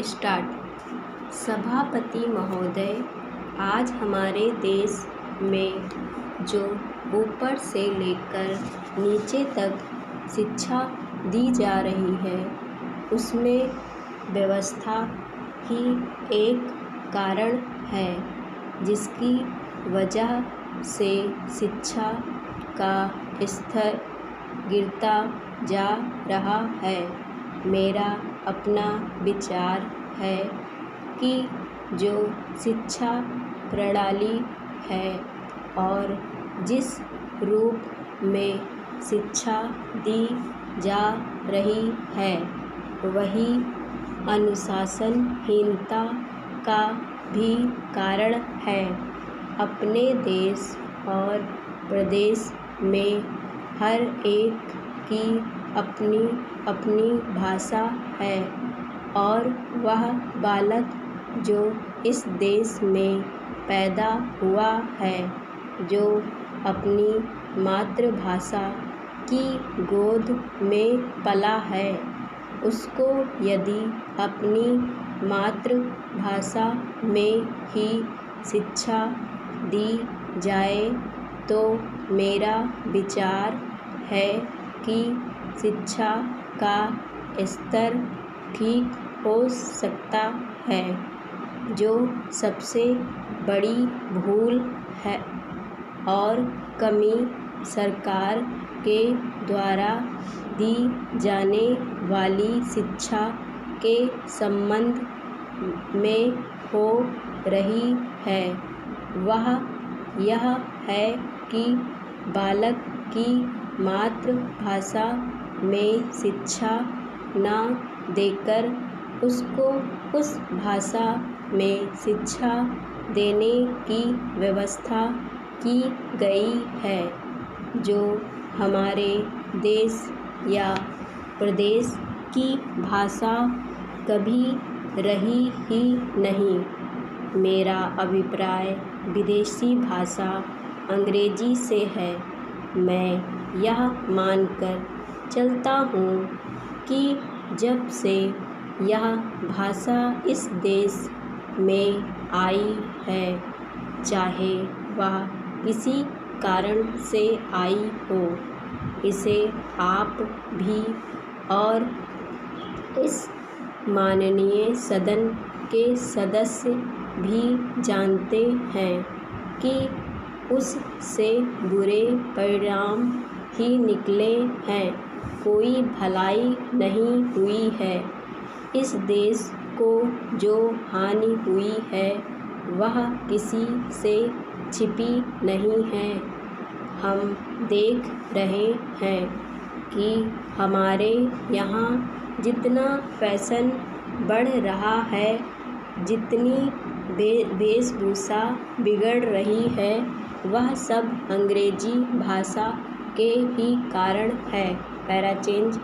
Start. सभापति महोदय, आज हमारे देश में जो ऊपर से लेकर नीचे तक शिक्षा दी जा रही है, उसमें व्यवस्था ही एक कारण है, जिसकी वजह से शिक्षा का स्तर गिरता जा रहा है। मेरा अपना विचार है कि जो शिक्षा प्रणाली है और जिस रूप में शिक्षा दी जा रही है, वही अनुशासनहीनता का भी कारण है। अपने देश और प्रदेश में हर एक की अपनी अपनी भाषा है और वह बालक जो इस देश में पैदा हुआ है, जो अपनी मातृभाषा की गोद में पला है, उसको यदि अपनी मातृभाषा में ही शिक्षा दी जाए तो मेरा विचार है कि शिक्षा का स्तर ठीक हो सकता है। जो सबसे बड़ी भूल है और कमी सरकार के द्वारा दी जाने वाली शिक्षा के संबंध में हो रही है, वह यह है कि बालक की मातृभाषा में शिक्षा न देकर उसको उस भाषा में शिक्षा देने की व्यवस्था की गई है, जो हमारे देश या प्रदेश की भाषा कभी रही ही नहीं। मेरा अभिप्राय विदेशी भाषा अंग्रेजी से है। मैं यह मानकर चलता हूँ कि जब से यह भाषा इस देश में आई है, चाहे वह किसी कारण से आई हो, इसे आप भी और इस माननीय सदन के सदस्य भी जानते हैं कि उससे बुरे परिणाम ही निकले हैं। कोई भलाई नहीं हुई है। इस देश को जो हानि हुई है, वह किसी से छिपी नहीं है। हम देख रहे हैं कि हमारे यहाँ जितना फैशन बढ़ रहा है, जितनी वेशभूषा बिगड़ रही है, वह सब अंग्रेजी भाषा के ही कारण है। पैराचेंज।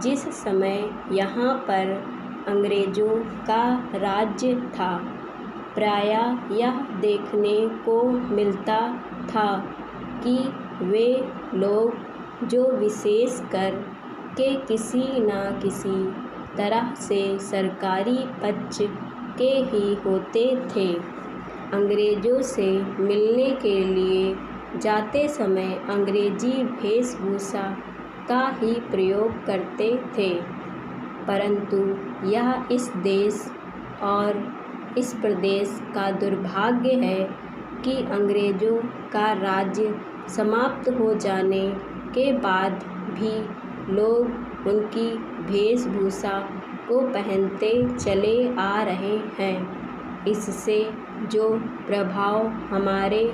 जिस समय यहाँ पर अंग्रेज़ों का राज्य था, प्रायः यह देखने को मिलता था कि वे लोग जो विशेषकर के किसी न किसी तरह से सरकारी पक्ष के ही होते थे, अंग्रेज़ों से मिलने के लिए जाते समय अंग्रेजी वेशभूषा का ही प्रयोग करते थे। परंतु यह इस देश और इस प्रदेश का दुर्भाग्य है कि अंग्रेज़ों का राज्य समाप्त हो जाने के बाद भी लोग उनकी वेशभूषा को पहनते चले आ रहे हैं। इससे जो प्रभाव हमारे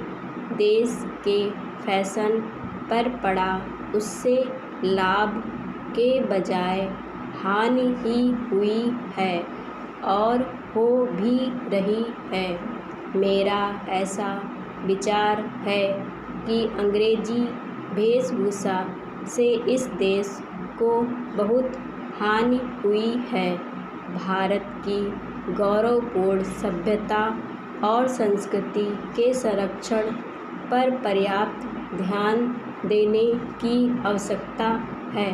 देश के फैशन पर पड़ा, उससे लाभ के बजाय हानि ही हुई है और हो भी रही है। मेरा ऐसा विचार है कि अंग्रेजी वेशभूषा से इस देश को बहुत हानि हुई है। भारत की गौरवपूर्ण सभ्यता और संस्कृति के संरक्षण पर पर्याप्त ध्यान देने की आवश्यकता है।